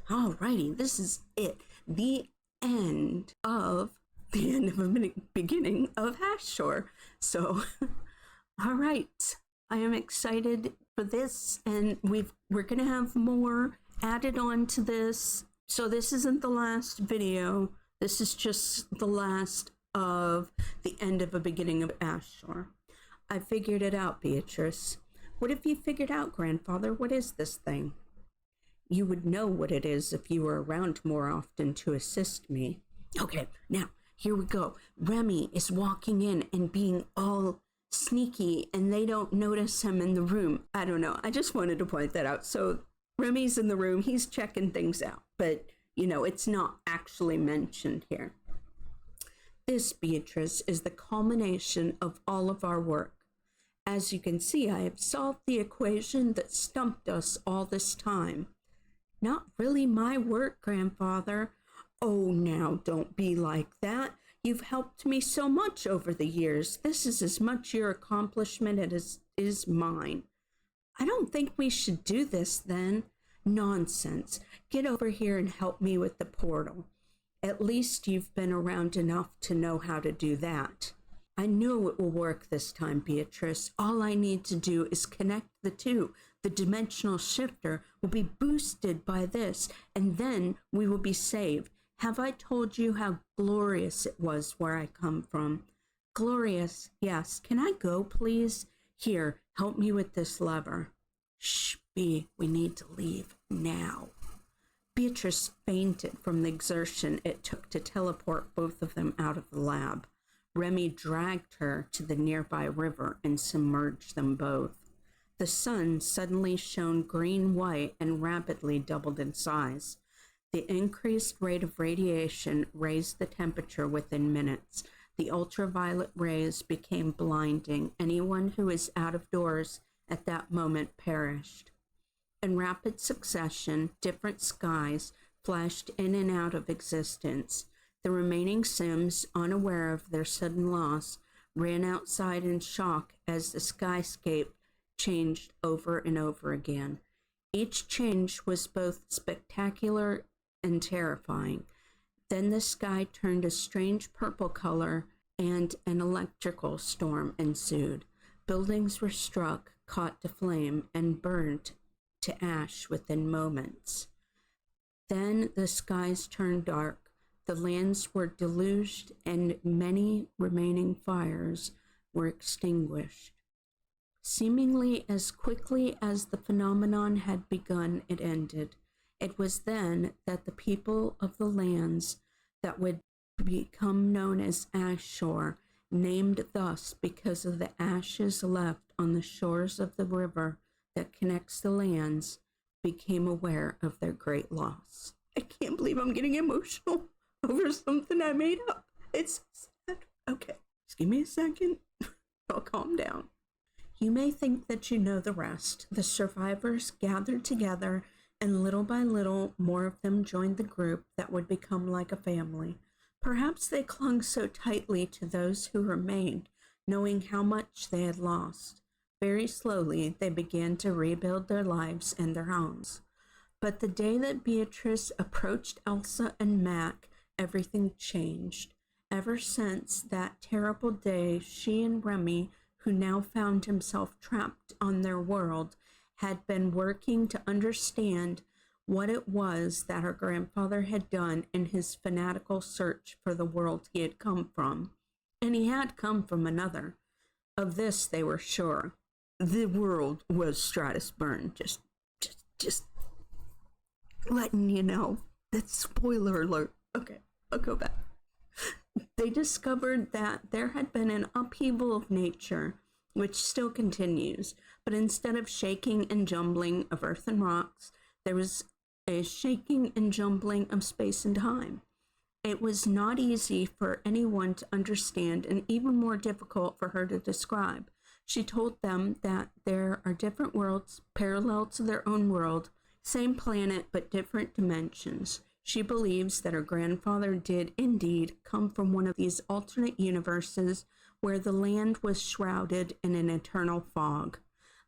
Alrighty, this is it. The end of the beginning of Ashore. So, all right, I am excited for this, and we're gonna have more added on to this. So this isn't the last video. This is just the last of the end of a beginning of Ashore. I figured it out, Beatrice. What have you figured out, grandfather? What is this thing? You would know what it is if you were around more often to assist me. Okay, now, here we go. Remy is walking in and being all sneaky, and they don't notice him in the room. I don't know. I just wanted to point that out. So Remy's in the room. He's checking things out. But, you know, it's not actually mentioned here. This, Beatrice, is the culmination of all of our work. As you can see, I have solved the equation that stumped us all this time. Not really my work, grandfather. Oh, now don't be like that. You've helped me so much over the years. This is as much your accomplishment as is mine. I don't think we should do this then. Nonsense. Get over here and help me with the portal. At least you've been around enough to know how to do that. I know it will work this time, Beatrice. All I need to do is connect the two. The dimensional shifter will be boosted by this, and then we will be saved. Have I told you how glorious it was where I come from? Glorious, yes. Can I go, please? Here, help me with this lever. Shh, Bea, we need to leave now. Beatrice fainted from the exertion it took to teleport both of them out of the lab. Remy dragged her to the nearby river and submerged them both. The sun suddenly shone green-white and rapidly doubled in size. The increased rate of radiation raised the temperature within minutes. The ultraviolet rays became blinding. Anyone who was out of doors at that moment perished. In rapid succession, different skies flashed in and out of existence. The remaining Sims, unaware of their sudden loss, ran outside in shock as the skyscape changed over and over again. Each change was both spectacular and terrifying. Then the sky turned a strange purple color and an electrical storm ensued. Buildings were struck, caught to flame, and burned to ash within moments. Then the skies turned dark. The lands were deluged, and many remaining fires were extinguished. Seemingly as quickly as the phenomenon had begun, it ended. It was then that the people of the lands that would become known as Ashore, named thus because of the ashes left on the shores of the river that connects the lands, became aware of their great loss. I can't believe I'm getting emotional over something I made up. It's sad. Okay, just give me a second. I'll calm down. You may think that you know the rest. The survivors gathered together, and little by little, more of them joined the group that would become like a family. Perhaps they clung so tightly to those who remained, knowing how much they had lost. Very slowly, they began to rebuild their lives and their homes. But the day that Beatrice approached Elsa and Mac, everything changed. Ever since that terrible day, she and Remy, who now found himself trapped on their world, had been working to understand what it was that her grandfather had done in his fanatical search for the world he had come from. And he had come from another. Of this they were sure. The world was Stratusburn. Just letting you know. That's spoiler alert. Okay, I'll go back. They discovered that there had been an upheaval of nature, which still continues, but instead of shaking and jumbling of earth and rocks, there was a shaking and jumbling of space and time. It was not easy for anyone to understand, and even more difficult for her to describe. She told them that there are different worlds parallel to their own world, same planet but different dimensions. She believes that her grandfather did indeed come from one of these alternate universes where the land was shrouded in an eternal fog.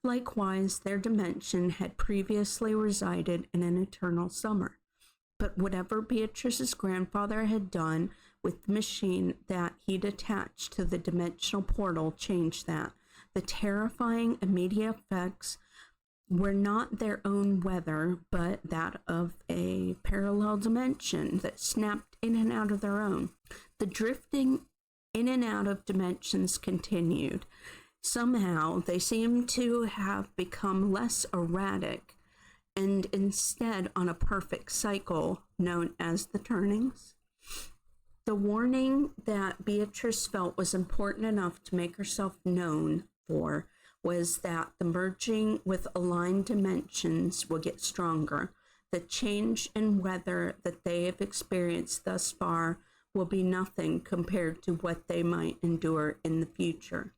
Likewise, their dimension had previously resided in an eternal summer. But whatever Beatrice's grandfather had done with the machine that he'd attached to the dimensional portal changed that. The terrifying immediate effects were not their own weather, but that of a parallel dimension that snapped in and out of their own. The drifting in and out of dimensions continued. Somehow, they seemed to have become less erratic and instead on a perfect cycle known as the turnings. The warning that Beatrice felt was important enough to make herself known for was that the merging with aligned dimensions will get stronger. The change in weather that they have experienced thus far will be nothing compared to what they might endure in the future.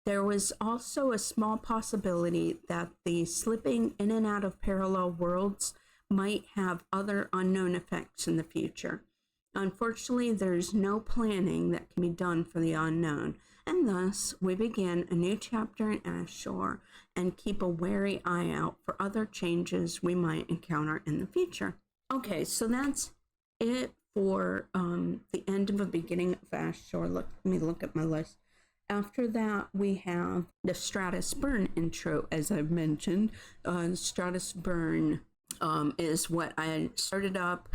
There was also a small possibility that the slipping in and out of parallel worlds might have other unknown effects in the future. Unfortunately, there's no planning that can be done for the unknown, and thus we begin a new chapter in Ashore and keep a wary eye out for other changes we might encounter in the future. Okay, so that's it for the end of a beginning of Ashore. Let me look at my list. After that, we have the Stratus Burn intro, as I've mentioned. Stratus Burn is what I started up.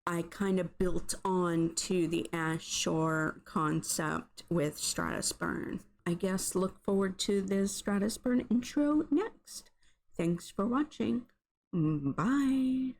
I kind of built on to the Ashore concept with Stratus Burn. I guess look forward to the Stratus Burn intro next. Thanks for watching. Bye.